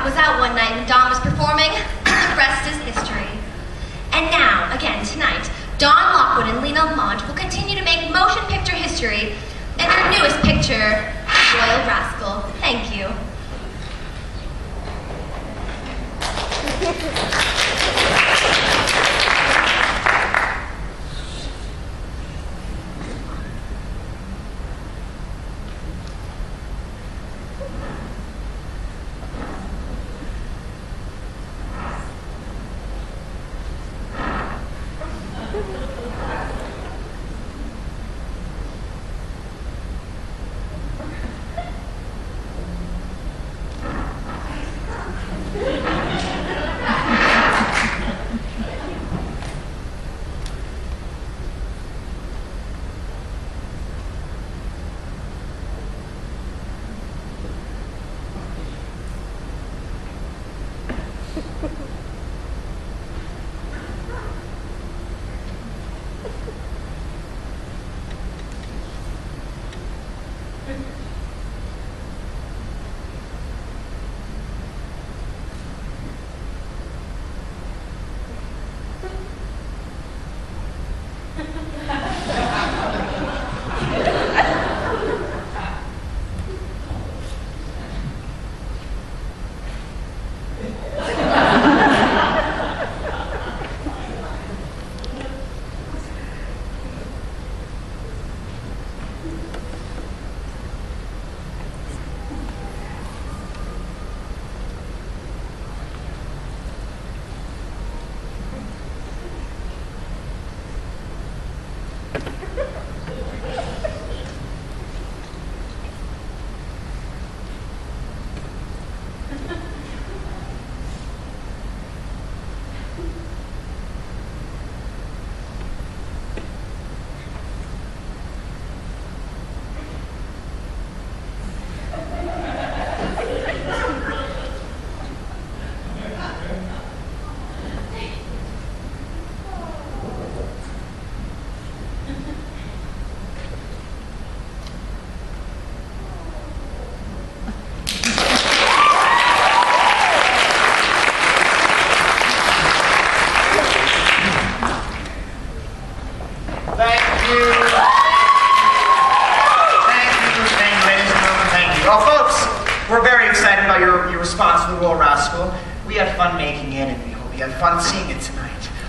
was out one night when Dawn was performing. The rest is history. And now, again tonight, Dawn Lockwood and Lina Lamont will continue to make motion picture history in their newest picture, Royal Rascal. Thank you.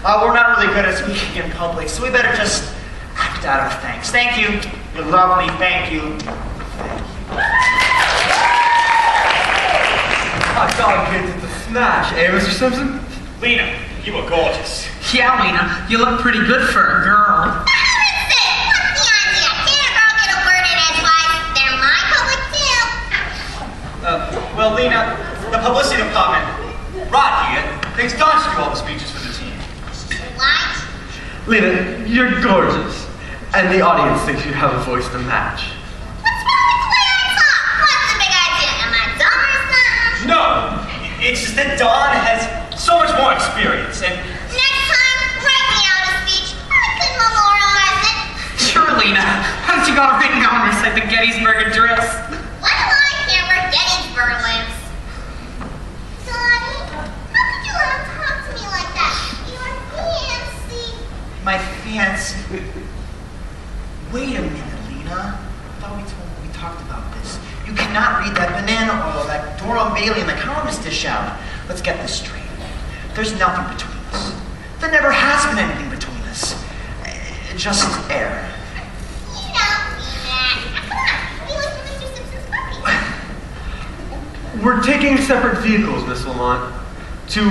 We're not really good at speaking in public, so we better just act out our thanks. Thank you. You're lovely. Thank you. Thank you. I thought you did the smash, eh, Mr. Simpson? Lina, you were gorgeous. Yeah, Lina, you look pretty good for a girl. Well, Lina, the publicity department, Rod here, thinks Dawn should do all the speeches for the team. What? Lina, you're gorgeous. And the audience thinks you have a voice to match. What's wrong with the way I talk? What's the big idea? Am I dumb or something? No, it's just that Dawn has so much more experience, and Next time, write me out a speech. I could memorialize it. Sure, Lina. Why don't you go right now and recite the Gettysburg Address? What do I care where Gettysburg lives? Donnie, how could you let him talk to me like that? You're fancy. My fancy. Wait a minute, Lina. I thought we talked about this. You cannot read that banana oil, that Durham Bailey, and the columnist dish out. Let's get this straight. There's nothing between us. There never has been anything between us. Just air. You don't mean that. Now, come on. We listen to Mr. Simpson's party. We're taking separate vehicles, Miss Lamont, to,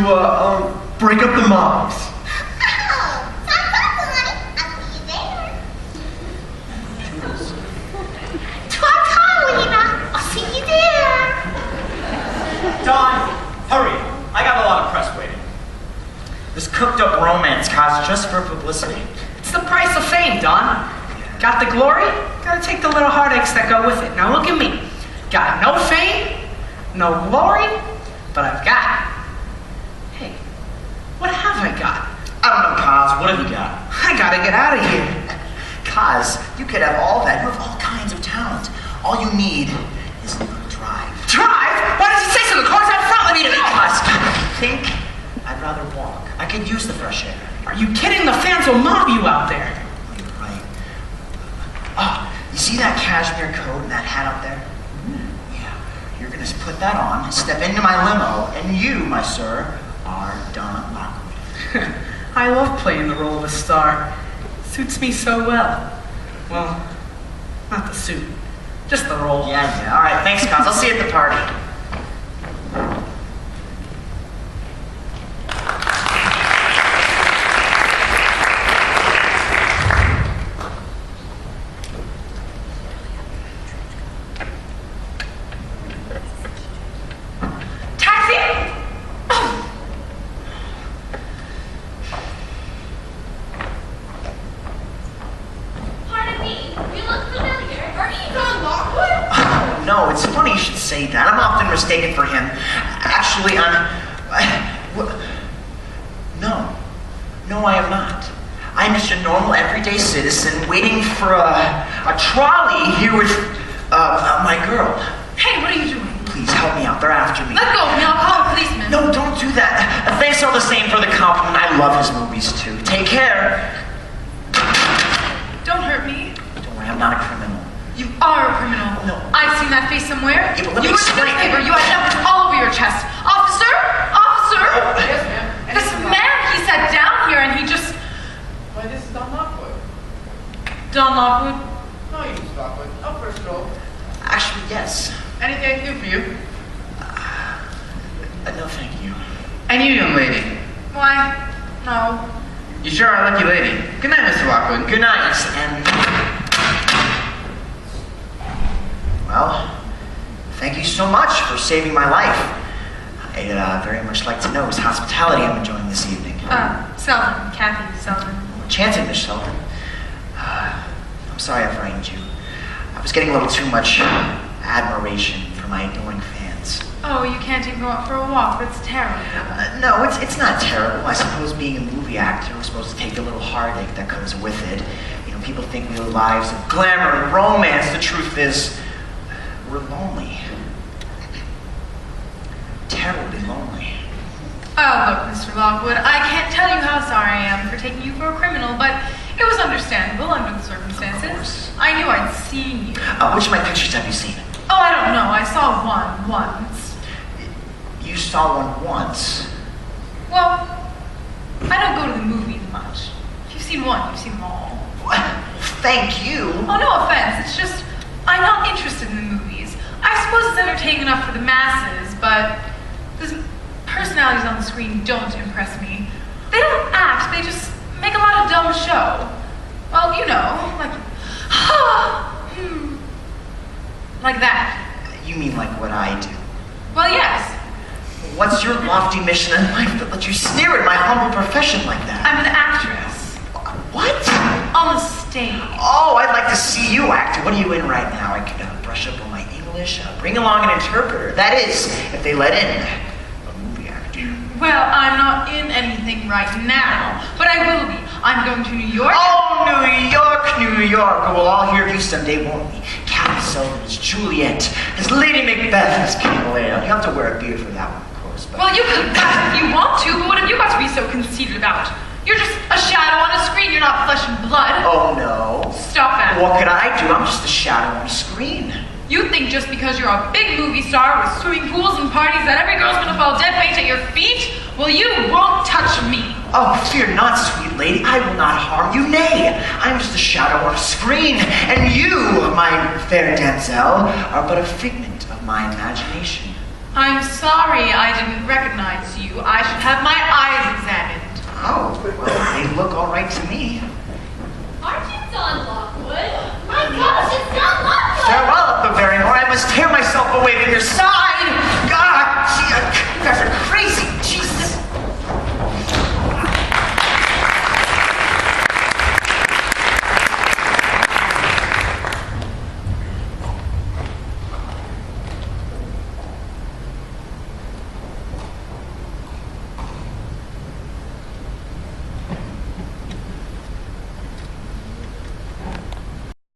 break up the mobs. Dawn, hurry. I got a lot of press waiting. This cooked-up romance costs just for publicity. It's the price of fame, Don. Got the glory, gotta take the little heartaches that go with it. Now look at me. Got no fame, no glory, but I've got. Hey, what have I got? I don't know, Kaz. What have you got? I gotta get out of here. Kaz, you could have all that. You have all kinds of talent. All you need is a little drive. Drive? Why does he say so? The car's out front. Let me think I'd rather walk. I could use the fresh air. Are you kidding? The fans will mob you out there. Oh, you're right. Oh, you see that cashmere coat and that hat up there? Yeah. You're gonna put that on, step into my limo, and you, my sir, are Don Lockwood. I love playing the role of a star. Suits me so well. Well, not the suit, just the role. Yeah. All right, thanks, Cos. I'll see you at the party. That. I'm often mistaken for him. Actually, no, I am not. I'm just a normal, everyday citizen waiting for a trolley here with my girl. Hey, what are you doing? Please help me out. They're after me. Let go of me. I'll call a policeman. No, don't do that. Thanks all the same for the compliment. I love his movies too. Take care. Don't hurt me. Don't worry, I'm not a criminal. You are a criminal. No. I've seen that face somewhere. Yeah, but let me you were explain. a newspaper. You had numbers all over your chest. Officer! Officer! Oh. Yes, ma'am. This man, he sat down here and he just... Why, this is Don Lockwood. Don Lockwood? No, you, Miss Lockwood. Up for a stroll. Actually, yes. Anything I can do for you? No, thank you. And you, young lady. Why? No. You sure are a lucky lady. Good night, Mr. Lockwood. Good night, and... Well, thank you so much for saving my life. I'd very much like to know whose hospitality I'm enjoying this evening. Selden. Kathy Selden. Enchanted, Miss Sheldon. I'm sorry I frightened you. I was getting a little too much admiration for my adoring fans. Oh, you can't even go out for a walk. That's terrible. No, it's not terrible. I suppose being a movie actor, we're supposed to take the little heartache that comes with it. You know, people think we live lives of glamour and romance. The truth is, we're lonely. Terribly lonely. Oh, look, Mr. Lockwood, I can't tell you how sorry I am for taking you for a criminal, but it was understandable under the circumstances. Of course. I knew I'd seen you. Which of my pictures have you seen? Oh, I don't know. I saw one once. You saw one once. Well, I don't go to the movies much. If you've seen one, you've seen them all. What? Thank you. Oh, no offense. It's just, I'm not interested in the movies. I suppose it's entertaining enough for the masses, but the personalities on the screen don't impress me. They don't act, they just make a lot of dumb show. Well, you know, like that. You mean like what I do? Well, yes. What's your lofty mission in life that lets you sneer at my humble profession like that? I'm an actress. What? On the stage. Oh, I'd like to see you act. What are you in right now? I could brush up on my English, bring along an interpreter. That is, if they let in a movie actor. Well, I'm not in anything right now, but I will be. I'm going to New York. Oh, New York, New York. Oh, we'll all hear of you someday, won't we? Kathy Selden as Juliet, as Lady Macbeth, as King Lear. You have to wear a beard for that one, of course. But... Well, you could if you want to, but what have you got to be so conceited about? You're just a shadow on a screen. You're not flesh and blood. Oh, no. Stop that. What could I do? I'm just a shadow on a screen. You think just because you're a big movie star with swimming pools and parties that every girl's gonna fall dead faint at your feet? Well, you won't touch me. Oh, fear not, sweet lady. I will not harm you. Nay, I'm just a shadow on a screen. And you, my fair damsel, are but a figment of my imagination. I'm sorry I didn't recognize you. I should have my eyes examined. Oh, well, they look all right to me. Aren't you Don Lockwood? My God,